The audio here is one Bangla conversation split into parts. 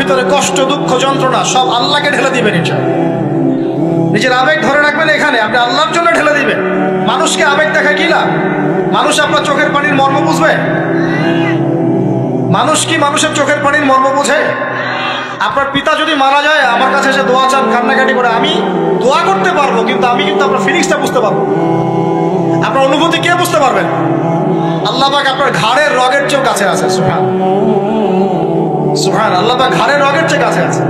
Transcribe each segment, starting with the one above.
ভিতরে কষ্ট, দুঃখ, যন্ত্রণা সব আল্লাহকে ঢেলে দিবেন ইনশাআল্লাহ। নিজের আবেগ ধরে রাখবেন এখানে, আপনি আল্লাহর জন্য ঢেলে দিবেন। মানুষকে আবেগ দেখা কি লাভ? মানুষ আপনার চোখের পানির মর্ম বুঝবে? মানুষ কি মানুষের চোখের পানির মর্ম বোঝে? আপনার পিতা যদি মারা যায়, আমার কাছে এসে দোয়া চান কান্নাকাটি করে, আমি দোয়া করতে পারবো, কিন্তু আমি কিন্তু আপনার ফিলিংসটা বুঝতে পারবো। আপনার অনুভূতি কে বুঝতে পারবেন? আল্লাহ পাক আপনার ঘাড়ের রগের চেয়েও কাছে আছে। সুবহান সুবহান, আল্লাহ পাক ঘাড়ের রগের চেয়ে কাছে আছে।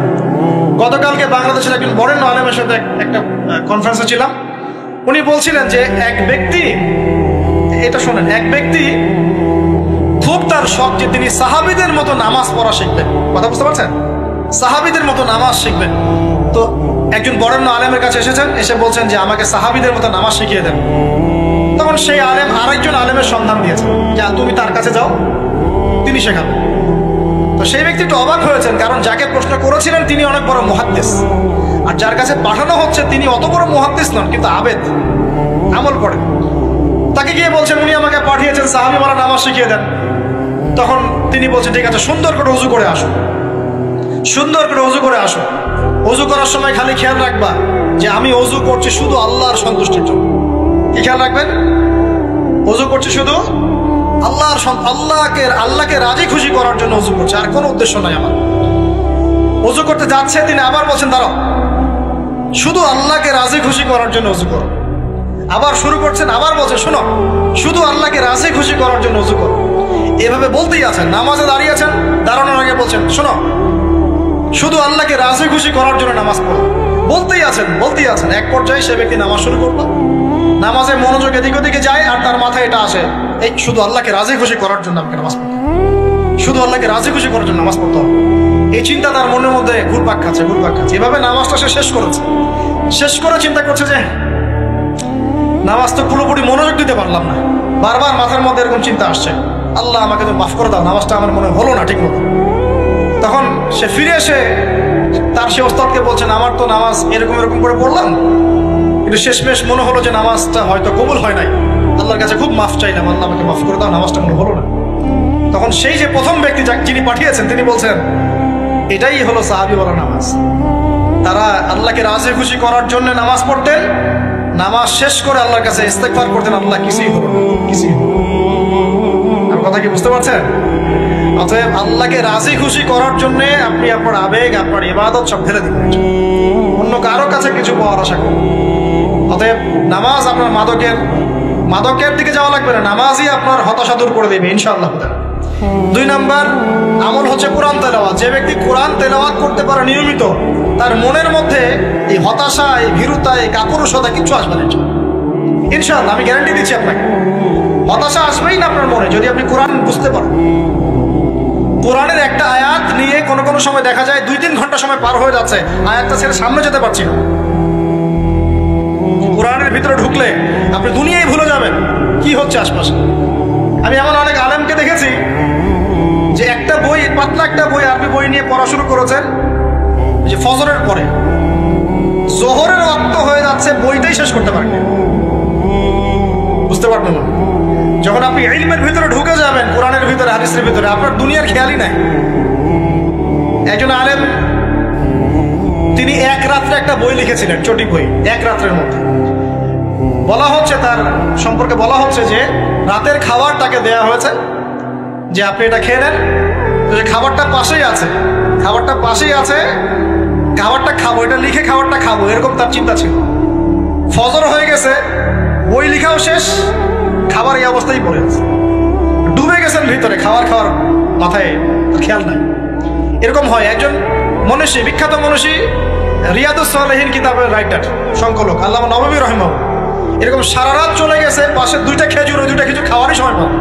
গতকালকে বাংলাদেশের একজন বরেণ্য আলেমের সাথে একটা কনফারেন্সে ছিলাম। উনি বলছিলেন যে এক ব্যক্তি, এটা শোনেন, এক ব্যক্তি খুব তার শখ যে তিনি সাহাবীদের মতো নামাজ পড়া শিখবেন। কথা বুঝতে পারছেন? সাহাবীদের মতো নামাজ শিখবেন। তো একজন বরেণ্য আলেমের কাছে এসেছেন, এসে বলছেন যে আমাকে সাহাবীদের মতো নামাজ শিখিয়ে দেন। তখন সেই আলেম আরেকজন আলেমের সন্ধান দিয়েছেন, যে তুমি তার কাছে যাও, তিনি শেখাবেন। তো সেই ব্যক্তি একটু অবাক হয়েছেন, কারণ যাকে প্রশ্ন করেছিলেন তিনি অনেক বড় মুহাদ্দিস, আর যার কাছে পাঠানো হচ্ছে তিনি অত বড় মুহাদ্দিস নন, কিন্তু আবেদ, আমল করে। তাকে গিয়ে বলছেন উনি আমাকে পাঠিয়েছেন সাহাবী মারা নামাজ শিখিয়ে দেন। তখন তিনি বলছেন ঠিক আছে, সুন্দর করে ওযু করে আসো, সুন্দর করে ওযু করে আসো। ওযু করার সময় খালি খেয়াল রাখবা যে আমি ওযু করছি শুধু আল্লাহর সন্তুষ্টির জন্য। কি খেয়াল রাখবেন? ওযু করছি শুধু আল্লাহকে রাজি খুশি করার জন্য ওযু করছে, আর কোনো উদ্দেশ্য নাই আমার। ওযু করতে যাচ্ছে, তিনি আবার বলছেন দাঁড়াও, শুধু আল্লাহকে রাজি খুশি করার জন্য ওযু করো। আবার শুরু করছেন, আবার বলছেন শোনো, শুধু আল্লাহকে রাজি খুশি করার জন্য ওযু করো। এভাবে বলতেই আছেন, নামাজে দাঁড়িয়েছেন, দাঁড়ানোর আগে বলছেন শোনো, শুধু আল্লাহকে রাজি খুশি করার জন্য নামাজ পড়ো। বলতেই আছেন। এক পর্যায়ে সে ব্যক্তি নামাজ শুরু করলো, নামাজে মনোযোগ এদিক ওদিকে যায়, আর তার মাথায় এটা আসে, এই শুধু আল্লাহকে রাজি খুশি করার জন্য আমাকে নামাজ পড়তে হবে, শুধু আল্লাহকে রাজি খুশি করার জন্য নামাজ পড়তে হবে। এই চিন্তা তার মনের মধ্যে ঘুরপাক খাচ্ছে। এভাবে নামাজটা সে শেষ করেছে। শেষ করে চিন্তা করছে যে নামাজ তো পুরোপুরি মনোযোগ দিতে পারলাম না। বারবার মাথার মধ্যে এরকম চিন্তা আসছে, আল্লাহ আমাকে তো মাফ করে দাও, নামাজটা আমার মনে হলো না ঠিক মতো। তখন সে ফিরে এসে তার সে ওস্তাদকে বলছেন, আমার তো নামাজ এরকম করে পড়লাম, কিন্তু শেষমেশ মনে হলো যে নামাজটা হয়তো কবুল হয় নাই, আল্লাহর কাছে খুব মাফ চাইলাম, আল্লাহ আমাকে মাফ করে দাও, নামাজটা মনে হলো না। তখন সেই যে প্রথম ব্যক্তি যিনি পাঠিয়েছেন তিনি বলছেন, এটাই হলো সাহাবী বলা নামাজ। তারা আল্লাহকে রাজি খুশি করার জন্য নামাজ পড়তেন, নামাজ শেষ করে আল্লাহর কাছে ইস্তেগফার করতেন, আল্লাহ কিছুই হলো না, কিছুই হলো না। আমার কথা কি বুঝতে পারছেন? অতএব আল্লাহকে রাজি খুশি করার জন্য আপনি আপনার আবেগ, আপনার ইবাদত সব ফেলে দিবেন, অন্য কারো কাছে কিছু পাওয়ার আশা করুন। অতএব নামাজ আপনার মাদকের দিকে যাওয়া লাগবে না, নামাজই আপনার হতাশা দূর করে দেবে ইনশাআল্লাহ। 2 নাম্বার আমল হচ্ছে কোরআন তেলাওয়াত। যে ব্যক্তি কোরআন তেলাওয়াত করতে পারে নিয়মিত, তার মনের মধ্যে এই হতাশা, এই ভীরুতা, এই কাপুরুষতা কিচ্ছু আসবে না ইনশাআল্লাহ। আমি গ্যারান্টি দিচ্ছি আপনাকে, হতাশা আসবেই না আপনার মনে যদি আপনি কোরআন বুঝতে পারেন। কোরআনের একটা আয়াত নিয়ে কোনো সময় দেখা যায় 2-3 ঘন্টা সময় পার হয়ে যাচ্ছে, আয়াতটা ছেড়ে সামনে যেতে পারছি না। কোরআনের ভিতরে ঢুকলে আপনি দুনিয়ায় ভুলে যাবেন কি হচ্ছে আশপাশে। আমি এমন অনেক আলেমকে দেখেছি যে একটা বই, পাতলা একটা বই, আরবি বই নিয়ে পড়া শুরু করেছেন, যে ফজরের পরে জোহরের ওয়াক্ত হয়ে যাচ্ছে, বইটাই শেষ করতে পারেন। বুঝতে পারবেন না, যখন আপনি ইলমের ভিতরে ঢুকে যাবেন, কোরআনের ভিতরে, হাদিসের ভিতরে, আপনার দুনিয়ার খেয়ালই নাই। একজন আলেম তিনি এক রাত্রে একটা বই লিখেছিলেন, চটি বই, এক রাত্রের মধ্যে। বলা হচ্ছে, তার সম্পর্কে বলা হচ্ছে যে রাতের খাবার তাকে দেয়া হয়েছে, যে আপনি এটা খেয়ে নেন। তো যে খাবারটা পাশেই আছে, খাবারটা খাবো, এটা লিখে খাবারটা খাবো, এরকম তার চিন্তা ছিল। ফজর হয়ে গেছে, বই লিখাও শেষ, খাবার এই অবস্থায় পড়ে আছে, ডুবে গেছেন ভিতরে, খাওয়ার মাথায় খেয়াল নাই। এরকম হয়। একজন মনীষী, বিখ্যাত মনীষী, রিয়াদুস সালেহীন কিতাবের রাইটার, সংকলক আল্লামা নববী রাহিমাহুল্লাহ, এরকম সারা রাত চলে গেছে, পাশে 2টা খেজুর, ওই 2টা খেজুর খাওয়ারই সময় পাবে।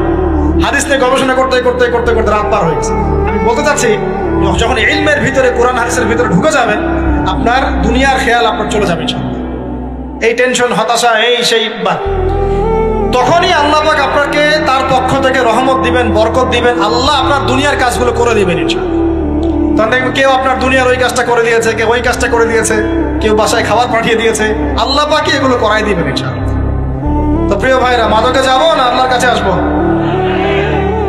হাদিস নিয়ে গবেষণা করতে রাত পার হয়ে গেছে। আমি বলতে চাচ্ছি, যখন ইলমের ভিতরে, কোরআন হাদিসের ভিতরে ঢুকে যাবেন, আপনার দুনিয়ার খেয়াল আপনার চলে যাবে, এই টেনশন, হতাশা, এই সেই বাদ। তখনই আল্লাহ পাক আপনাকে তার পক্ষ থেকে রহমত দিবেন, বরকত দিবেন, আল্লাহ আপনার দুনিয়ার কাজগুলো করে দিবেন ইনশাআল্লাহ। তখন দেখবেন কেউ আপনার দুনিয়ার ওই কাজটা করে দিয়েছে, কেউ ওই কাজটা করে দিয়েছে, কেউ বাসায় খাবার পাঠিয়ে দিয়েছে, আল্লাহ পাকই এগুলো করাই দিবেন ইনশাআল্লাহ। তো প্রিয় ভাইরা, মাদকে যাবো না আল্লাহর কাছে আসবো?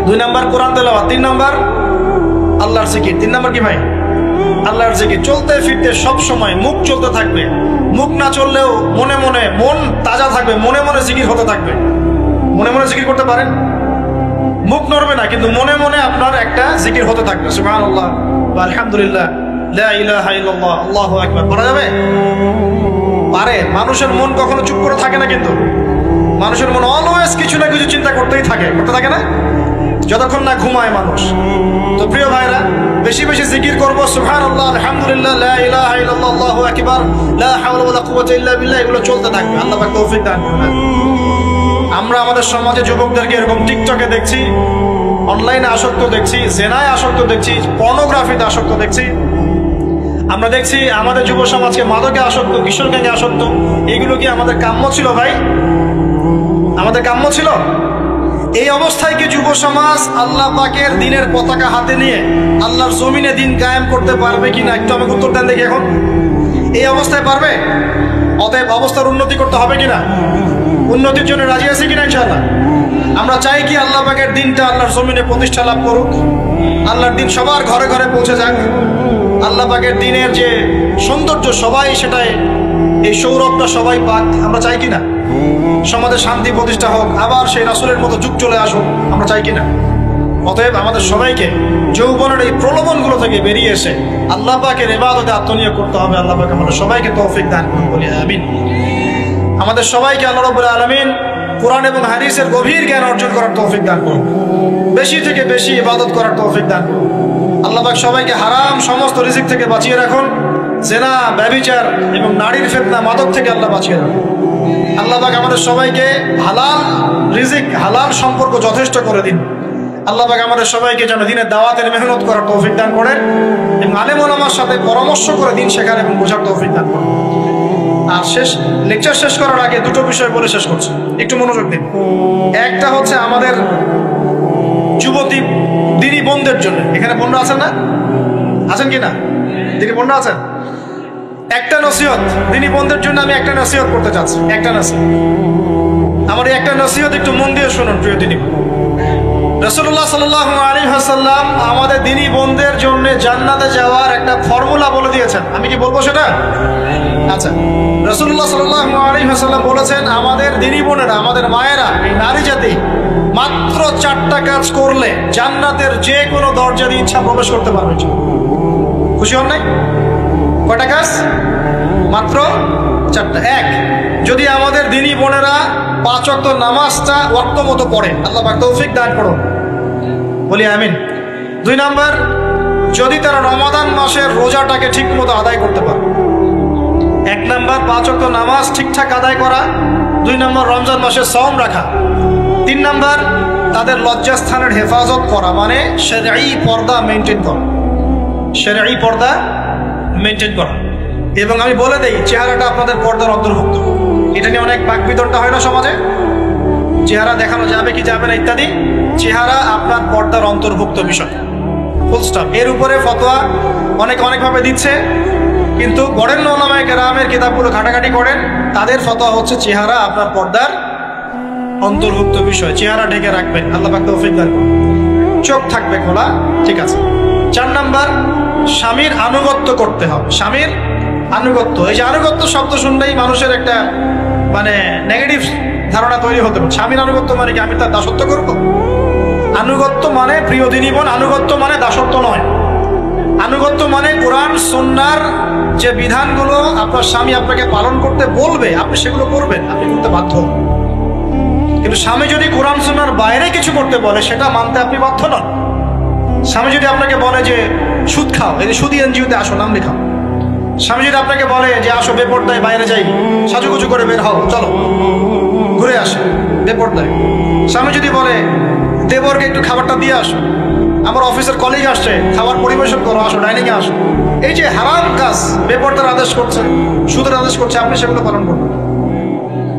2 নাম্বার কোরআন তেলাওয়াত, 3 নাম্বার আল্লাহর জিকির, 3 নাম্বার কি ভাই? আল্লাহর জিকির চলতে ফিরতে সব সময় মুখ চলতে থাকবে, মুখ না চললেও মনে মনে মন তাজা থাকবে, মনে মনে জিকির হতে থাকবে। মনে মনে জিকির করতে পারেন, মুখ নড়বে না কিন্তু মনে মনে আপনার একটা জিকির হতে থাকবে, সুবহানাল্লাহ বা আলহামদুলিল্লাহ, লা ইলাহা ইল্লাল্লাহ, আল্লাহু আকবার। করা যাবে? পারে। মানুষের মন কখনো চুপ করে থাকে না, কিন্তু মানুষের মন অলওয়েজ কিছু না কিছু চিন্তা করতেই থাকে, করতে থাকে না, যতক্ষণ না ঘুমায় মানুষ। তো প্রিয় ভাইরা, বেশি বেশি জিকির করবো, সুবহানাল্লাহ, আলহামদুলিল্লাহ, লা ইলাহা ইল্লাল্লাহ, আল্লাহু আকবার, লা হাওলা ওয়ালা কুওয়াতা ইল্লা বিল্লাহ, এগুলো চলতে থাকবে। আল্লাহ পাক তৌফিক দান করুন। আমরা আমাদের সমাজে যুবকদেরকে এরকম টিকটকে দেখছি, অনলাইনে আসক্ত দেখছি, জেনায় আসক্ত দেখছি, পর্নোগ্রাফিতে আসক্ত দেখছি। আমরা দেখছি আমাদের যুব সমাজকে মাদকে আসক্ত, কিশোর গ্যাংয়ে আসক্ত। এগুলো কি আমাদের কাম্য ছিল ভাই? আমাদের কাম্য ছিল? এই অবস্থায় কি যুব সমাজ আল্লাহ পাকের দিনের পতাকা হাতে নিয়ে আল্লাহর জমিনে দিন কায়েম করতে পারবে কিনা একটু আমাকে উত্তর দেন দেখি। এখন এই অবস্থায় পারবে? অতএব অবস্থার উন্নতি করতে হবে কিনা? উন্নতির জন্য রাজি আছি কিনা ইনশাআল্লাহ? আমরা চাই কি আল্লাহ পাকের দিনটা আল্লাহর জমিনে প্রতিষ্ঠা লাভ করুক, আল্লাহর দিন সবার ঘরে ঘরে পৌঁছে যাক, আল্লাহ পাকের দিনের যে সৌন্দর্য সবাই সেটাই, এই সৌরভটা সবাই পাক। আমরা চাই কিনা সমাজে শান্তি প্রতিষ্ঠা হোক, আবার সেই রাসূলের মতো যুগ চলে আসুক? আমরা চাই কিনা? অতএব আমাদের সবাইকে যৌবনের এই প্রলোভনগুলো থেকে বেরিয়ে এসে আল্লাহ পাকের ইবাদতে আত্মনিয়োগ করতে হবে। আল্লাহ পাক আমাদের সবাইকে তৌফিক দান করুন, বলি আমিন। আমাদের সবাইকে আল্লাহ রাব্বুল আলামিন কোরআন এবং হাদিসের গভীর জ্ঞান অর্জন করার তৌফিক দান করুন, বেশি থেকে বেশি ইবাদত করার তৌফিক দান করুন। আল্লাহ পাক সবাইকে হারাম সমস্ত রিজিক থেকে বাঁচিয়ে রাখুন, জেনা, ব্যভিচার এবং নারীর ফিতনা, মাদক থেকে আল্লাহ বাঁচিয়ে রাখুন। আল্লাহ পাক আমাদের সবাইকে হালাল রিজিক, হালাল সম্পর্ক যথেষ্ট করে দিন। আল্লাহ পাক আমাদের সবাইকে যেন দিনের দাওয়াতের মেহনত করার তৌফিক দান করেন এবং আলেম ওলামার সাথে পরামর্শ করে দিন শেখার এবং বোঝার তৌফিক দান করেন। আর লেকচার শেষ করার আগে দুটো বিষয় বলে শেষ করছি, একটু মনোযোগ দিন। একটা হচ্ছে আমাদের যুবতী দিনী বোনদের জন্য, এখানে বোনরা আছেন না? আছেন কি না? দিনী বোনরা আছেন? একটা নসিহত দিনী বোনদের জন্য আমি একটা নসিহত করতে চাচ্ছি, একটা নসিহত। আমার এই একটা নসিহত একটু মন দিয়ে শুনুন প্রিয় দিনী। রাসূলুল্লাহ সাল্লাল্লাহু আলাইহি ওয়াসাল্লাম আমাদের দিনী বোনদের জন্য জান্নাতে যাওয়ার একটা ফর্মুলা বলে দিয়েছেন। আমি কি বলবো সেটা? আচ্ছা, রাসূলুল্লাহ সাল্লাল্লাহু আলাইহি ওয়াসাল্লাম বলেছেন আমাদের দিনী বোনেরা, আমাদের মায়েরা, এই নারী জাতি মাত্র 4টা কাজ করলে জান্নাতের যে কোনো দরজা দিয়ে ইচ্ছা প্রবেশ করতে পারবে। খুশি হন নাই? কয়টা কাজ? মাত্র 4টা। এক, যদি আমাদের দিনী বোনেরা 5 ওয়াক্ত নামাজটা ওয়াক্ত মতো পড়ে, আল্লাহ পাক তৌফিক দান করুন, বলি আমিন। 2 নাম্বার, যদি তারা রমাদান মাসের রোজাটাকে ঠিক মতো আদায় করতে পারে। 1 নাম্বার 5 ওয়াক্ত নামাজ ঠিকঠাক আদায় করা, 2 নাম্বার রমজান মাসে সওম রাখা, 3 নাম্বার তাদের লজ্জাস্থানের হেফাজত করা, মানে শরঈ পর্দা মেনটেন করা, শরঈ পর্দা মেনটেন করা। এবং আমি বলে দেই, চেহারাটা আপনাদের পর্দার অন্তর্ভুক্ত। এটা নিয়ে অনেক বাকবিতণ্ডা হয় না সমাজে, চেহারা দেখানো যাবে কি যাবে না ইত্যাদি। চেহারা আপনার পর্দার অন্তর্ভুক্ত বিষয়, ফুল স্টপ। এর উপরে ফতোয়া অনেকভাবে দিচ্ছে, কিন্তু বরেণ্য উলামায়ে কেরামের কিতাবগুলো ঘাটাঘাটি করেন, তাদের ফতোয়া হচ্ছে চেহারা আপনার পর্দার অন্তর্ভুক্ত বিষয়, চেহারা ঢেকে রাখবেন, আল্লাহ পাক তৌফিক দান করুন। চোখ থাকবে খোলা, ঠিক আছে। 4 নাম্বার, স্বামীর আনুগত্য করতে হবে। স্বামীর আনুগত্য, এই যে আনুগত্য শব্দ শুনলেই মানুষের একটা মানে নেগেটিভ ধারণা তৈরি হতে পারে। স্বামীর আনুগত্য মানে কি আমি তার দাসত্ব করবো? আনুগত্য মানে, প্রিয় দিনী বোন, আনুগত্য মানে দাসত্ব নয়। আনুগত্য মানে কোরআন সুন্নাহর যে বিধানগুলো আপনার স্বামী আপনাকে পালন করতে বলবে, আপনি সেগুলো করবেন, আপনি করতে বাধ্য। কিন্তু স্বামী যদি কোরআন সুন্নাহর বাইরে কিছু করতে বলে, সেটা মানতে আপনি বাধ্য নন। স্বামী যদি আপনাকে বলে যে সুদ খাও, এই যে সুদী এনজিওতে আসো, নাম লেখাও। স্বামী যদি আপনাকে বলে যে আসো বেপরদায় বাইরে যাই, সাজুগুজু করে বের হও, চলো ঘুরে আসে বেপরদায়। স্বামী যদি বলে দেবরকে একটু খাবারটা দিয়ে আসো, আমার অফিসের কলিগ আসছে, খাবার পরিবেশন করো, আসো ডাইনিংয়ে আসো। এই যে হারাম কাজ, বেপরদার আদেশ করছে, সুদের আদেশ করছে, আপনি সেগুলো পালন করবেন।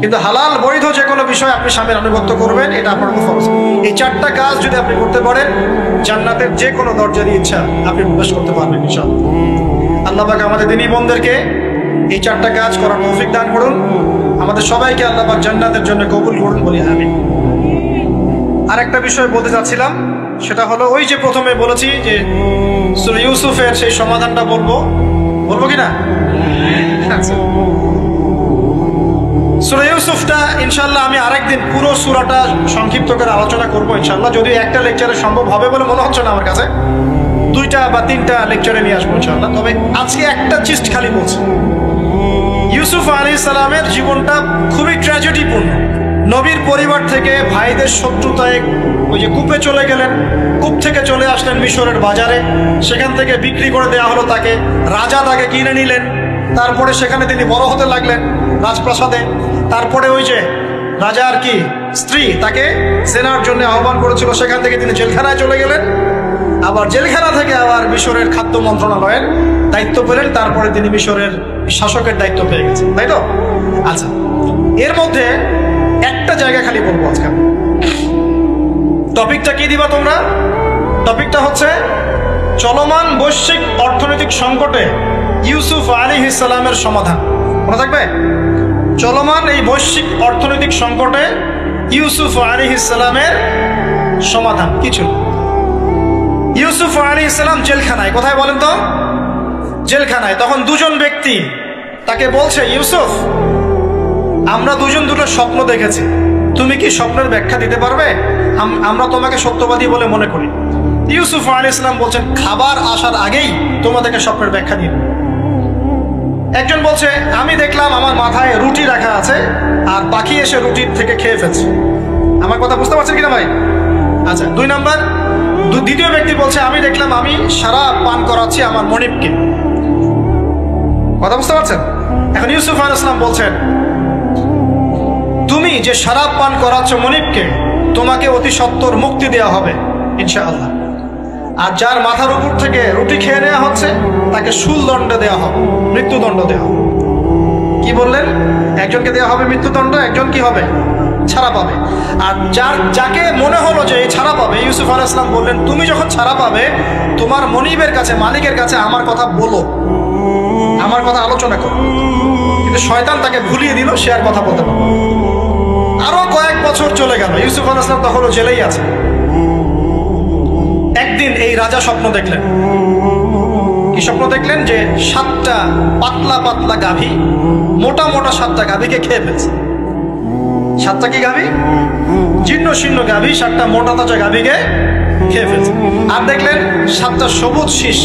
কিন্তু হালাল বৈধ যে কোনো বিষয় আপনি স্বামীর আনুগত্য করবেন, এটা আপনার উপর ফরজ। এই 4টা কাজ যদি আপনি করতে পারেন, জান্নাতের যে কোনো দরজা দিয়ে ইচ্ছা আপনি প্রবেশ করতে পারবেন ইনশাআল্লাহ। আল্লাহ পাক আমাদের দিনী বোনদেরকে এই 4টা কাজ করার তৌফিক দান করুন। আমাদের সবাইকে আল্লাহ পাক জান্নাতের জন্য কবুল করুন, বলি আমিন। আরেকটা বিষয় বলতে চাচ্ছিলাম, সেটা হলো ওই যে প্রথমে বলেছি যে সূরা ইউসুফের সেই সমাধানটা বলবো কি না? আচ্ছা, সূরা ইউসুফটা ইনশাআল্লাহ আমি আরেকদিন পুরো সূরাটা সংক্ষিপ্ত করে আলোচনা করবো ইনশাআল্লাহ, যদিও একটা লেকচারে সম্ভব হবে বলে মনে হচ্ছে না আমার কাছে, 2টা বা 3টা লেকচারে নিয়ে আসবো ইনশাআল্লাহ। তবে আজকে একটা চিস্ট খালি বলছি। ইউসুফ আলাইহিস সালামের জীবনটা খুবই ট্র্যাজেডিপূর্ণ। নবীর পরিবার থেকে ভাইদের শত্রুতায় ওই যে কূপে চলে গেলেন, কূপ থেকে চলে আসলেন মিশরের বাজারে, সেখান থেকে বিক্রি করে দেওয়া হলো তাকে, রাজা তাকে কিনে নিলেন, তারপরে সেখানে তিনি বড় হতে লাগলেন রাজপ্রাসাদে। তারপরে ওই যে রাজার কি স্ত্রী তাকে সেনার জন্য আহ্বান করেছিল, সেখান থেকে তিনি জেলখানায় চলে গেলেন, আবার জেলখানা থেকে আবার মিশরের খাদ্য মন্ত্রণালয়ের দায়িত্ব পেলেন, তারপরে তিনি মিশরের শাসকের দায়িত্ব পেয়ে গেছেন, তাই তো? আচ্ছা, এর মধ্যে একটা জায়গা খালি বলবো আজকে। টপিকটা কি দিবা তোমরা? টপিকটা হচ্ছে চলমান বৈশ্বিক অর্থনৈতিক সংকটে ইউসুফ আলাইহিস সালামের সমাধান। মনে থাকবে? চলমান এই বৈশ্বিক অর্থনৈতিক সংকটে ইউসুফ আলাইহিস সালামের সমাধান কিছু। ইউসুফ আলাইহিস সালাম জেলখানায়, কোথায় বলেন তো? জেলখানায়। তখন দুজন ব্যক্তি তাকে বলছে, ইউসুফ, আমরা দুজন দুটো স্বপ্ন দেখেছি, তুমি কি স্বপ্নের ব্যাখ্যা দিতে পারবে? আমরা তোমাকে সত্যবাদী বলে মনে করি। ইউসুফ আলাইহিস সালাম বলছেন, খাবার আসার আগেই তোমাদেরকে স্বপ্নের ব্যাখ্যা দিন। একজন বলছে, আমি দেখলাম আমার মাথায় রুটি রাখা আছে আর পাখি এসে রুটির থেকে খেয়ে ফেলছে। আমার কথা বুঝতে পারছেন কিনা ভাই? আচ্ছা, 2 নাম্বার, দ্বিতীয় ব্যক্তি বলছে, আমি দেখলাম আমি শরাব পান করাচ্ছি আমার মনিবকে। কথা বুঝতে পারছেন? এখন ইউসুফ আলাইহিস সালাম বলছেন, তুমি যে শরাব পান করাচ্ছ মনিবকে, তোমাকে অতি সত্বর মুক্তি দেওয়া হবে ইনশাআল্লাহ। আর যার মাথার উপর থেকে রুটি খেয়ে নেওয়া হচ্ছে তাকে শুলদণ্ড দেওয়া হবে, মৃত্যুদণ্ড দেওয়া হবে। কি বললেন? একজনকে দেওয়া হবে মৃত্যুদণ্ড, একজন কি হবে? ছাড়া পাবে। আর যাকে মনে হলো যে এই ছাড়া পাবে, ইউসুফ আলাইহিস সালাম বললেন, তুমি যখন ছাড়া পাবে তোমার মনিবের কাছে, মালিকের কাছে আমার কথা বলো, আমার কথা আলোচনা করো। কিন্তু শয়তান তাকে ভুলিয়ে দিল, সে আর কথা বলতে পারবে। আরো কয়েক বছর চলে গেল, ইউসুফ আলাইহিস সালাম তখনও জেলেই আছে। একদিন এই রাজা স্বপ্ন দেখলেন। কি স্বপ্ন দেখলেন? যে 7টা পাতলা পাতলা গাভী, মোটা মোটা 7টা গাভীকে খেয়ে ফেলছে। 7টা কি গাভী? জীর্ণ শীর্ণ গাভী, 7টা মোটা তাজা গাভীকে খেয়ে ফেলছে। আর দেখলেন 7টা সবুজ শীষ।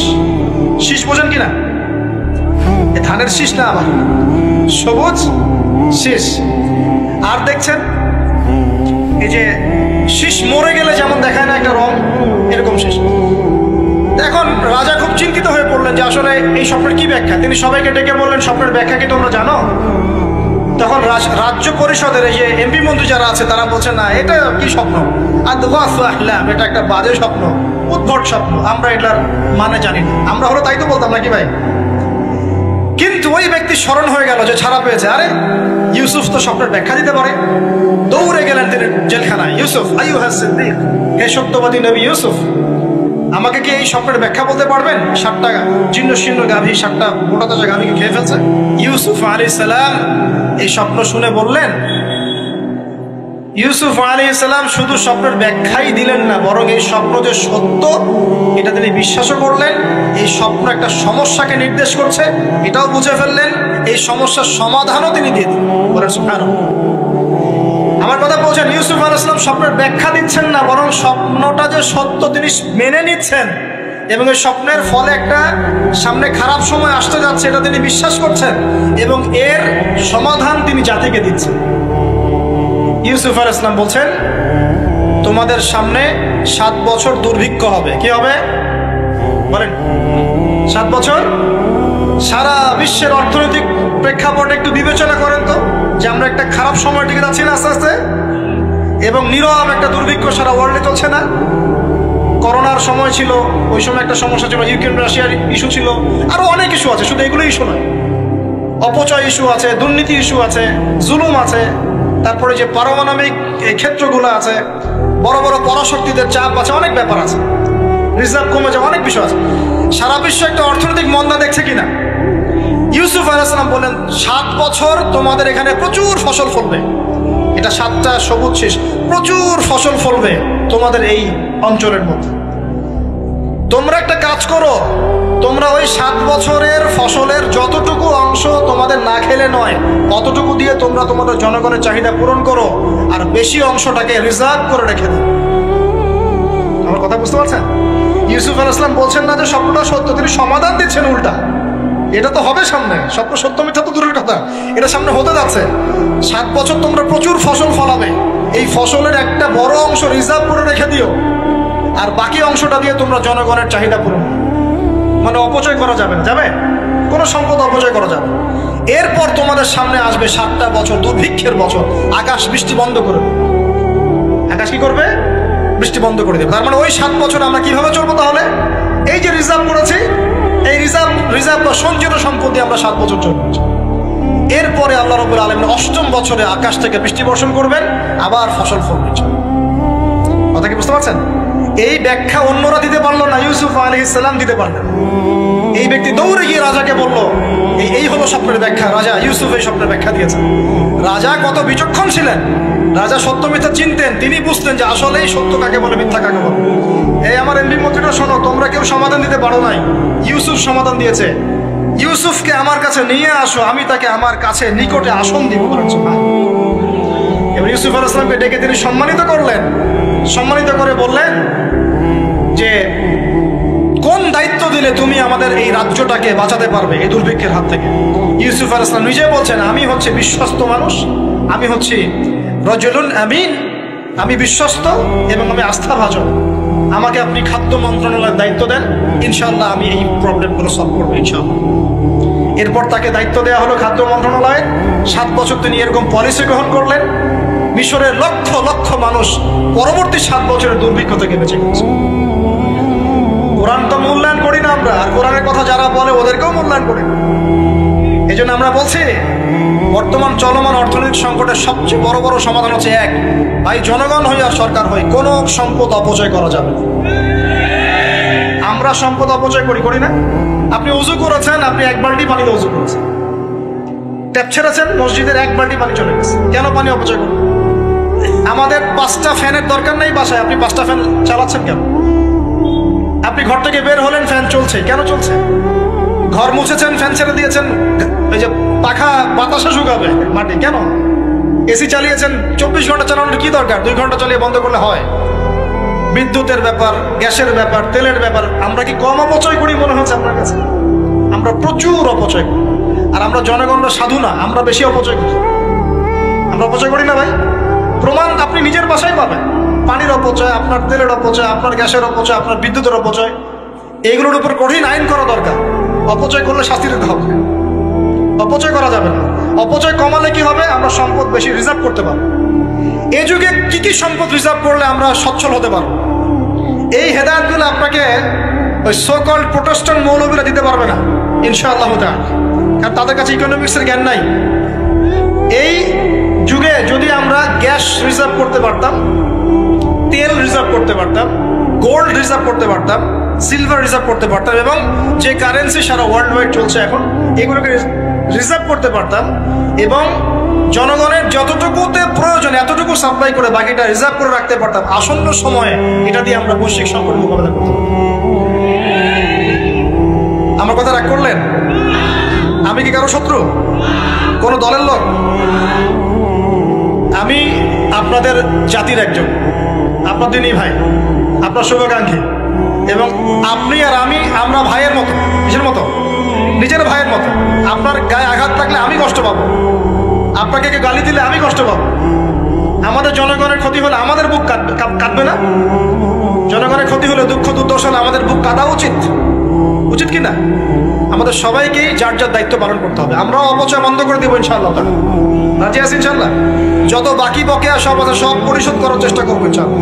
শীষ বোঝেন কিনা? ধানের শীষ না, আবার সবুজ শীষ। আর দেখছেন এই যে শীষ মরে গেলে যেমন দেখায় না একটা রং, এরকম শীষ। এখন রাজা খুব চিন্তিত হয়ে পড়লেন যে আসলে এই স্বপ্নের কি ব্যাখ্যা। তিনি সবাইকে ডেকে বললেন, স্বপ্নের ব্যাখ্যা কি তোমরা জানো? তখন রাজ্য পরিষদের এই যে এমপি মন্ত্রী যারা আছে তারা বলছে, না, এটা কি স্বপ্ন, এটা একটা বাজে স্বপ্ন, উদ্ভট স্বপ্ন, আমরা এটার মানে জানি না। আমরা হলো তাই তো বলতাম নাকি ভাই? কিন্তু ওই ব্যক্তি স্মরণ হয়ে গেল যে ছাড়া পেয়েছে, আরে ইউসুফ তো স্বপ্নের ব্যাখ্যা দিতে পারে। দৌড়ে গেলেন তিনি জেলখানায়। ইউসুফ, আইয়ুহাস সিদ্দিক, হে সত্যবাদী নবী ইউসুফ, আমাকে কি এই স্বপ্নের ব্যাখ্যা বলতে পারবেন? 7টা জীর্ণ শীর্ণ গাভী 7টা মোটা তাজা গাভীকে খেয়ে ফেলছে। ইউসুফ আলাইহিস সালাম এই স্বপ্ন শুনে বললেন, ইউসুফ আলাইহিস সালাম শুধু স্বপ্নের ব্যাখ্যাই দিলেন না, বরং এই স্বপ্ন যে সত্য এটা তিনি বিশ্বাসও করলেন। এই স্বপ্ন একটা সমস্যাকে নির্দেশ করছে এটাও বুঝে ফেললেন। এই সমস্যার সমাধানও তিনি দিয়ে দিলেন। বলেন সুবহানাল্লাহ। আমার কথা বলছেন, ইউসুফ আলাইহিস সালাম স্বপ্নের ব্যাখ্যা দিচ্ছেন না, বরং স্বপ্নটা যে সত্য তিনি মেনে নিচ্ছেন এবং এই স্বপ্নের ফলে একটা সামনে খারাপ সময় আসতে যাচ্ছে এটা তিনি বিশ্বাস করছেন এবং এর সমাধান তিনি জাতিকে দিচ্ছেন। ইউসুফ আলাইহিস সালাম বলছেন, তোমাদের সামনে 7 বছর দুর্ভিক্ষ হবে। কি হবে বলেন? 7 বছর। সারা বিশ্বের অর্থনৈতিক প্রেক্ষাপট একটু বিবেচনা করেন তো, যে আমরা একটা খারাপ সময় দিকে যাচ্ছি না আস্তে আস্তে, এবং নীরব একটা দুর্ভিক্ষ সারা ওয়ার্ল্ডে চলছে না? করোনার সময় ছিল, ওই সময় একটা সমস্যা ছিল, ইউক্রেন রাশিয়ার ইস্যু ছিল, আরো অনেক ইস্যু আছে, শুধু এগুলো ইস্যু নয়। অপচয় ইস্যু আছে, দুর্নীতি ইস্যু আছে, জুলুম আছে, তারপরে যে পারমাণবিক এই ক্ষেত্রগুলো আছে, বড় বড় পরাশক্তিদের চাপ আছে, অনেক ব্যাপার আছে, রিজার্ভ কমে যাওয়া, অনেক বিষয় আছে। সারা বিশ্ব একটা অর্থনৈতিক মন্দা দেখছে কিনা? ইউসুফ আলাইহিস সালাম বললেন, 7 বছর তোমাদের এখানে প্রচুর ফসল ফলবে। এটা 7টা সবুজ শীষ, প্রচুর ফসল ফলবে, তোমাদের এই অঞ্চলের মধ্যে। তোমরা একটা কাজ করো, তোমরা ওই 7 বছরের ফসলের যতটুকু অংশ তোমাদের না খেলে নয় অতটুকু দিয়ে তোমরা তোমাদের জনগণের চাহিদা পূরণ করো, আর বেশি অংশটাকে রিজার্ভ করে রেখে দাও। আমার কথা বুঝতে পারছেন? ইউসুফ আলাইহিস সালাম বলছেন না যে স্বপ্নটা সত্য, তিনি সমাধান দিচ্ছেন উল্টা। এটা তো হবে সামনে, স্বপ্ন সত্য মিথ্যা তো দূরের কথা, এটা সামনে হতে যাচ্ছে। 7 বছর তোমরা প্রচুর ফসল ফলাবে, এই ফসলের একটা বড় অংশ রিজার্ভ করে রেখে দিও, আর বাকি অংশটা দিয়ে তোমরা জনগণের চাহিদা পূরণ। মানে অপচয় করা যাবে না, যাবে কোনো সম্পদ অপচয় করা যাবে। এরপর তোমাদের সামনে আসবে 7টা বছর দুর্ভিক্ষের বছর, আকাশ বৃষ্টি বন্ধ করে দেবে। আকাশ কি করবে? বৃষ্টি বন্ধ করে দেবে। তার মানে ওই 7 বছর আমরা কিভাবে চলবো তাহলে? এই যে রিজার্ভ করেছি, এই রিজার্ভ বা সঞ্চিত সম্পত্তি আমরা 7 বছর চলবো। এরপরে আল্লাহ রাব্বুল আলামিন 8ম বছরে আকাশ থেকে বৃষ্টি বর্ষণ করবেন, আবার ফসল ফলবে। কথা কি বুঝতে পারছেন? এই ব্যাখ্যা অন্যরা দিতে পারলো না, ইউসুফ আলাইহিস সালাম দিতে পারলেন। এই ব্যক্তি দৌড়ে গিয়ে রাজাকে বলল, এই হলো স্বপ্নের ব্যাখ্যা। রাজা ইউসুফ এই স্বপ্নের ব্যাখ্যা দিয়েছেন। রাজা কত বিচক্ষণ ছিলেন, রাজা সত্য মিথ্যা চিনতেন। তিনি বুঝতেন যে আসলেই সত্য কাকে বলে, মিথ্যা কাকে বলে। এই আমার এমপি মন্ত্রীরা শোনো, তোমরা কেউ সমাধান দিতে পারো নাই, ইউসুফ সমাধান দিয়েছে। ইউসুফকে আমার কাছে নিয়ে আসো, আমি তাকে আমার কাছে নিকটে আসন দিব। এবার ইউসুফ আলাইহিস সালামকে ডেকে তিনি সম্মানিত করলেন। সম্মানিত করে বললেন যে কোন দায়িত্ব দিলে তুমি আমাদের এই রাজ্যটাকে বাঁচাতে পারবে এই দুর্ভিক্ষের হাত থেকে। ইউসুফ আলাইহিস সালাম নিজে বলছেন, আমি হচ্ছে বিশ্বস্ত মানুষ, আমি হচ্ছি রাজুলুন আমিন, আমি বিশ্বস্ত এবং আমি আস্থাভাজন। আমাকে আপনি খাদ্য মন্ত্রণালয়ের দায়িত্ব দেন, ইনশাআল্লাহ আমি এই প্রবলেমগুলো সলভ করবো ইনশাআল্লাহ। এরপর তাকে দায়িত্ব দেওয়া হলো খাদ্য মন্ত্রণালয়ের। 7 বছর তিনি এরকম পলিসি গ্রহণ করলেন। মিশরের লক্ষ লক্ষ মানুষ পরবর্তী 7 বছরের দুর্ভিক্ষ থেকে বেঁচে গেছে। কোরআন তো মূল্যায়ন করি না আমরা, আর কোরআনের কথা যারা বলে ওদেরকেও মূল্যায়ন করি না। এই জন্য আমরা বলছি বর্তমান চলমান অর্থনৈতিক সংকটের সবচেয়ে বড় সমাধান হচ্ছে এক, ভাই জনগণ হই আর সরকার হই, কোনো সম্পদ অপচয় করা যাবে না। আমরা সম্পদ অপচয় করি না? আপনি উজু করেছেন, আপনি 1 বালতি পানিতে উজু করেছেন, ট্যাপ ছেড়েছেন, মসজিদের 1 বালতি পানি চলে গেছে, কেন পানি অপচয় করবেন? আমাদের 5টা ফ্যানের দরকার নেই বাসায়, আপনি 5টা ফ্যান চালাচ্ছেন কেন? আপনি ঘর থেকে বের হলেন, ফ্যান চলছে, কেন চলছে? ঘর মুছেছেন, ফ্যান ছেড়ে দিয়েছেন, এই যে পাখা বাতাসে শুকাবে মাটি, কেন? এসি চালিয়েছেন, 24 ঘন্টা চালানোর কি দরকার? 2 ঘন্টা চালিয়ে বন্ধ করলে হয়। বিদ্যুতের ব্যাপার, গ্যাসের ব্যাপার, তেলের ব্যাপার, আমরা কি কম অপচয় করি মনে হচ্ছে আপনার কাছে? আমরা প্রচুর অপচয় করি। আর আমরা জনগণরা সাধু না, আমরা বেশি অপচয় করি। আমরা অপচয় করি না ভাই? প্রমাণ আপনি নিজের বাসায় পাবেন। পানির অপচয়, আপনার তেলের অপচয়, আপনার গ্যাসের অপচয়, আপনার বিদ্যুতের অপচয়, এগুলোর উপর কঠিন আইন করা দরকার। অপচয় করলে শাস্তি দিতে হবে, অপচয় করা যাবে না। অপচয় কমালে কি হবে? আমরা সম্পদ বেশি রিজার্ভ করতে পারবো। এই যুগে কি কি সম্পদ রিজার্ভ করলে আমরা সচ্ছল হতে পারবো, এই হেদায়েতগুলো আপনাকে ওই সোকল প্রোটেস্ট্যান্ট মৌলবীরা দিতে পারবে না ইনশাআল্লাহ তাআলা, কারণ তাদের কাছে ইকোনমিক্সের জ্ঞান নাই। এই যুগে যদি আমরা গ্যাস রিজার্ভ করতে পারতাম, তেল রিজার্ভ করতে পারতাম, গোল্ড রিজার্ভ করতে পারতাম, সিলভার রিজার্ভ করতে পারতাম, এবং যে কারেন্সি সারা ওয়ার্ল্ড ওয়াইড চলছে এখন, এগুলোকে রিজার্ভ করতে পারতাম, এবং জনগণের যতটুকুতে প্রয়োজন এতটুকু সাপ্লাই করে বাকিটা রিজার্ভ করে রাখতে পারতাম, আসন্ন সময়ে এটা দিয়ে আমরা বৈশ্বিক সংকট মোকাবেলা করতে পারতাম। আমার কথা রাগ করলেন? আমি কি কারো শত্রু? কোন দলের লোক? আমি আপনাদের জাতির একজন, আপনার দিনই ভাই, আপনার শুভাকাঙ্ক্ষী, এবং আপনি আর আমি আমরা ভাইয়ের মতো। কিসের মতো? নিজের ভাইয়ের মতো। আপনার গায়ে আঘাত লাগলে আমি কষ্ট পাবো, আপনাকে গালি দিলে আমি কষ্ট পাবো। আমাদের জনগণের ক্ষতি হলে আমাদের বুক কাঁদবে না? জনগণের ক্ষতি হলে, দুঃখ দুর্দশা হলে আমাদের বুক কাঁদা উচিত, উচিত কি না? আমাদের সবাইকেই যার যার দায়িত্ব পালন করতে হবে। আমরাও অপচয় বন্ধ করে দেবো ইনশাআল্লাহ। রাজি আছি ইনশাআল্লাহ? যত বাকি বকেয়া সব আছে সব পরিশোধ করার চেষ্টা করবো ইনশাআল্লাহ।